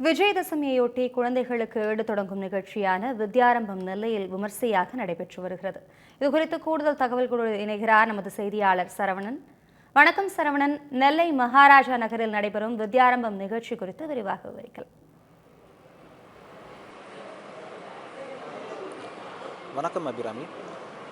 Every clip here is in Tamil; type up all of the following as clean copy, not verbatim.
விஜயதசமியையொட்டி குழந்தைகளுக்கு ஏடு தொடங்கும் நிகழ்ச்சியான வித்யாரம்பம் நெல்லையில் விமர்சையாக நடைபெற்று வருகிறது. இதுகுறித்து கூடுதல் தகவல்களோடு இணைகிறார் நமது செய்தியாளர் சரவணன். வணக்கம் சரவணன், நெல்லை மகாராஜா நகரில் நடைபெறும் வித்யாரம்பம் நிகழ்ச்சி குறித்து விரிவாக விவரிக்கலாம். வணக்கம் அபிராமி.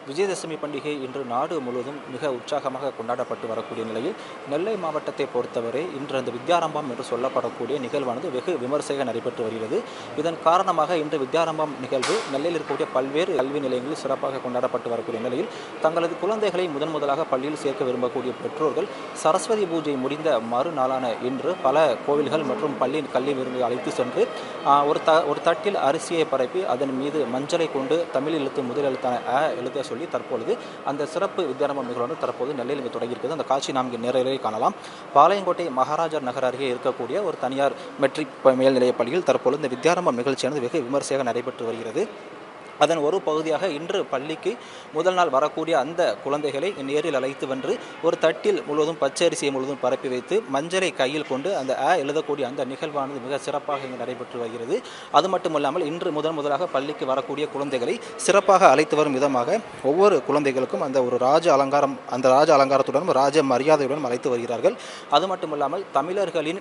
விஜயதசமி பண்டிகை இன்று நாடு முழுவதும் மிக உற்சாகமாக கொண்டாடப்பட்டு வரக்கூடிய நிலையில் நெல்லை மாவட்டத்தை பொறுத்தவரை இன்று அந்த வித்யாரம்பம் என்று சொல்லப்படக்கூடிய நிகழ்வானது வெகு விமர்சையாக நடைபெற்று வருகிறது. இதன் காரணமாக இன்று வித்யாரம்பம் நிகழ்வு நெல்லையில் இருக்கக்கூடிய பல்வேறு கல்வி நிலையங்களில் சிறப்பாக கொண்டாடப்பட்டு வரக்கூடிய நிலையில் தங்களது குழந்தைகளை முதலாக பள்ளியில் சேர்க்க விரும்பக்கூடிய பெற்றோர்கள் சரஸ்வதி பூஜை முடிந்த மறுநாளான இன்று பல கோவில்கள் மற்றும் பள்ளி கல்வி விரும்பி அழைத்து சென்று ஒரு தட்டில் அரிசியை பரப்பி அதன் மீது மஞ்சளை கொண்டு தமிழ் எழுத்து முதல் எழுத்தான எழுத சொல்லி தற்பொழுது அந்த சிறப்பு வித்யாரம்பம் நிகழ்வு தற்போது நெல்லையில் இங்கு தொடங்கியிருக்கிறது. அந்த காட்சி நாம் இங்கே நேரடியாக காணலாம். பாளையங்கோட்டை மகாராஜர் நகர் அருகே இருக்கக்கூடிய ஒரு தனியார் மெட்ரிக் மேல்நிலையப் பள்ளியில் தற்பொழுது இந்த வித்யாரம்பம் நிகழ்ச்சியானது வெகு விமர்சையாக நடைபெற்று வருகிறது. அதன் ஒரு பகுதியாக இன்று பள்ளிக்கு முதல் நாள் வரக்கூடிய அந்த குழந்தைகளை நேரில் அழைத்து வென்று ஒரு தட்டில் முழுவதும் பச்சரிசியை முழுவதும் பரப்பி வைத்து மஞ்சளை கையில் கொண்டு அந்த எழுதக்கூடிய அந்த நிகழ்வானது மிக சிறப்பாக இங்கு நடைபெற்று வருகிறது. அது மட்டுமல்லாமல் இன்று முதலாக பள்ளிக்கு வரக்கூடிய குழந்தைகளை சிறப்பாக அழைத்து வரும் விதமாக ஒவ்வொரு குழந்தைகளுக்கும் அந்த ஒரு ராஜ அலங்காரத்துடனும் ராஜ மரியாதையுடனும் அழைத்து வருகிறார்கள். அது மட்டுமல்லாமல் தமிழர்களின்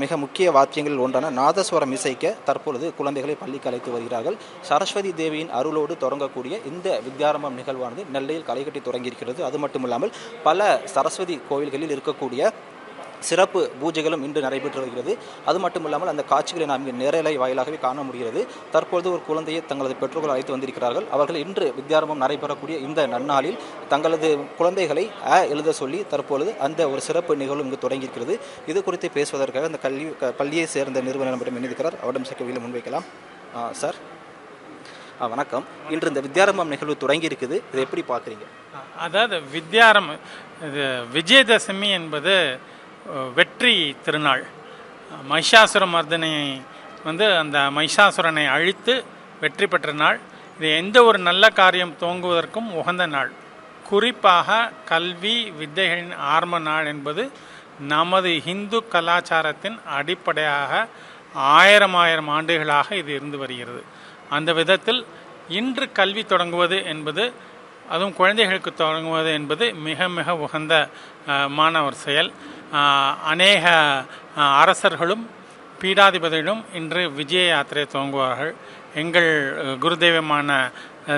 மிக முக்கிய வாத்தியங்களில் ஒன்றான நாதஸ்வரம் இசைக்க தற்பொழுது குழந்தைகளை பள்ளிக்கு அழைத்து வருகிறார்கள். சரஸ்வதி தேவியின் அருளோடு தொடங்கக்கூடிய இந்த வித்யாரம்பம் நிகழ்வானது நெல்லையில் களைகட்டி தொடங்கியிருக்கிறது. அது மட்டுமில்லாமல் பல சரஸ்வதி கோவில்களில் இருக்கக்கூடிய சிறப்பு பூஜைகளும் இன்று நடைபெற்று வருகிறது. அது மட்டுமில்லாமல் அந்த காட்சிகளை நாம் இங்கே நேரலை வாயிலாகவே காண முடிகிறது. தற்பொழுது ஒரு குழந்தையை தங்களது பெற்றோர்கள் அழைத்து வந்திருக்கிறார்கள். அவர்கள் இன்று வித்யாரம்பம் நடைபெறக்கூடிய இந்த நன்னாளில் தங்களது குழந்தைகளை எழுத சொல்லி தற்பொழுது அந்த ஒரு சிறப்பு நிகழ்வு இங்கு தொடங்கியிருக்கிறது. இது குறித்து பேசுவதற்காக அந்த பள்ளியை சேர்ந்த நிறுவனம் நம்மிடம் இணைந்திருக்கிறார். அவரிடம் சற்று முன்வைக்கலாம். சார் வணக்கம். இன்று இந்த வித்யாரம்பம் நிகழ்வு தொடங்கி இருக்குது, இதை எப்படி பார்க்குறீங்க? அதாவது விஜயதசமி என்பது வெற்றி திருநாள். மகிஷாசுர மர்தனை அந்த மகிஷாசுரனை அழித்து வெற்றி பெற்ற நாள். இது எந்த ஒரு நல்ல காரியம் துவங்குவதற்கும் உகந்த நாள். குறிப்பாக கல்வி வித்தைகளின் ஆரம்ப நாள் என்பது நமது இந்து கலாச்சாரத்தின் அடிப்படையாக ஆயிரம் ஆண்டுகளாக இது இருந்து வருகிறது. அந்த விதத்தில் இன்று கல்வி தொடங்குவது என்பது, அதுவும் குழந்தைகளுக்கு தொடங்குவது என்பது மிக மிக உகந்த ஒரு செயல். அநேக அரசர்களும் பீடாதிபதிகளும் இன்று விஜய யாத்திரையை துவங்குவார்கள். எங்கள் குருதெய்வமான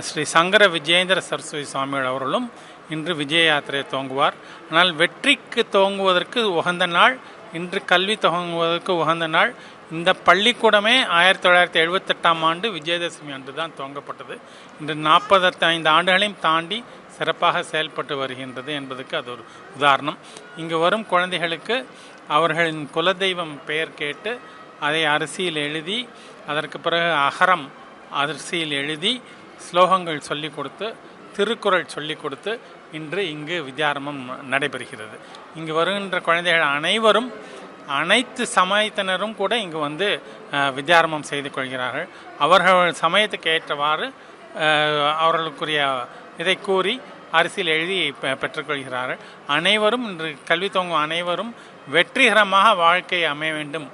ஸ்ரீ சங்கர விஜயேந்திர சரஸ்வதி சுவாமிகள் அவர்களும் இன்று விஜய யாத்திரையை துவங்குவார். ஆனால் வெற்றிக்கு துவங்குவதற்கு உகந்த நாள், இன்று கல்வி துவங்குவதற்கு உகந்த நாள். இந்த பள்ளிக்கூடமே 1978ஆம் ஆண்டு விஜயதசமி அன்று தான் துவங்கப்பட்டது. இன்று 45 ஆண்டுகளையும் தாண்டி சிறப்பாக செயல்பட்டு வருகின்றது என்பதற்கு அது ஒரு உதாரணம். இங்கு வரும் குழந்தைகளுக்கு அவர்களின் குலதெய்வம் பெயர் கேட்டு அதை அரிசியில் எழுதி, அதற்கு பிறகு அகரம் அரிசியில் எழுதி ஸ்லோகங்கள் சொல்லிக் கொடுத்து, திருக்குறள் சொல்லிக் கொடுத்து இன்று இங்கு வித்யாரம்பம் நடைபெறுகிறது. இங்கு வருகின்ற குழந்தைகள் அனைவரும், அனைத்து சமயத்தினரும் கூட இங்கு வித்யாரம்பம் செய்து கொள்கிறார்கள். அவர்கள் சமயத்துக்கு ஏற்றவாறு அவர்களுக்குரிய இதை கூறி அரிசியில் எழுதி பெற்றுக்கொள்கிறார்கள். அனைவரும் இன்று கல்வி துவங்கும் அனைவரும் வெற்றிகரமாக வாழ்க்கை அமைய வேண்டும்,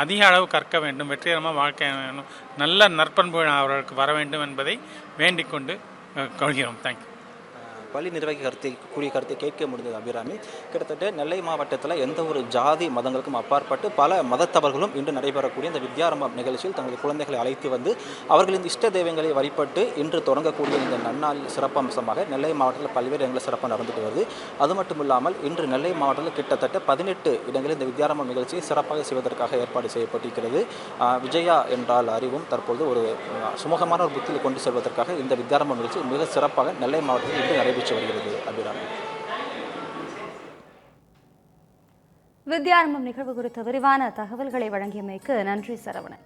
அதிக அளவு கற்க வேண்டும், வெற்றிகரமாக வாழ்க்கை அமைய வேண்டும், நல்ல நற்பண்புகள் அவர்களுக்கு வர வேண்டும் என்பதை வேண்டிக் கொண்டு கொள்கிறோம். தேங்க்யூ. பள்ளி நிர்வாகி கருத்தை கேட்க முடிந்தது அபிராமி. கிட்டத்தட்ட நெல்லை மாவட்டத்தில் எந்த ஒரு ஜாதி மதங்களுக்கும் அப்பாற்பட்டு பல மதத்தவர்களும் இன்று நடைபெறக்கூடிய இந்த வித்யாரம்பம் நிகழ்ச்சியில் தங்களது குழந்தைகளை அழைத்து வந்து அவர்களின் இஷ்ட தெய்வங்களை வழிபட்டு இன்று தொடங்கக்கூடிய இந்த நன்னாளில் சிறப்பம்சமாக நெல்லை மாவட்டத்தில் பல்வேறு இடங்களில் சிறப்பாக நடந்துட்டு வருது. அது மட்டும் இல்லாமல் இன்று நெல்லை மாவட்டத்தில் கிட்டத்தட்ட 18 இடங்களில் இந்த வித்யாரம்பம் நிகழ்ச்சியை சிறப்பாக செய்வதற்காக ஏற்பாடு செய்யப்பட்டிருக்கிறது. விஜயா என்றால் அறிவும் தற்பொழுது ஒரு சுமூகமான ஒரு புத்தியில் கொண்டு செல்வதற்காக இந்த வித்யாரம்பம் நிகழ்ச்சி மிக சிறப்பாக நெல்லை மாவட்டத்தில் இன்று நடைபெற்று வருகிறது. அபிராமி, வித்யாரம்பம் நிகழ்வு குறித்த விரிவான தகவல்களை வழங்கியமைக்கு நன்றி சரவணன்.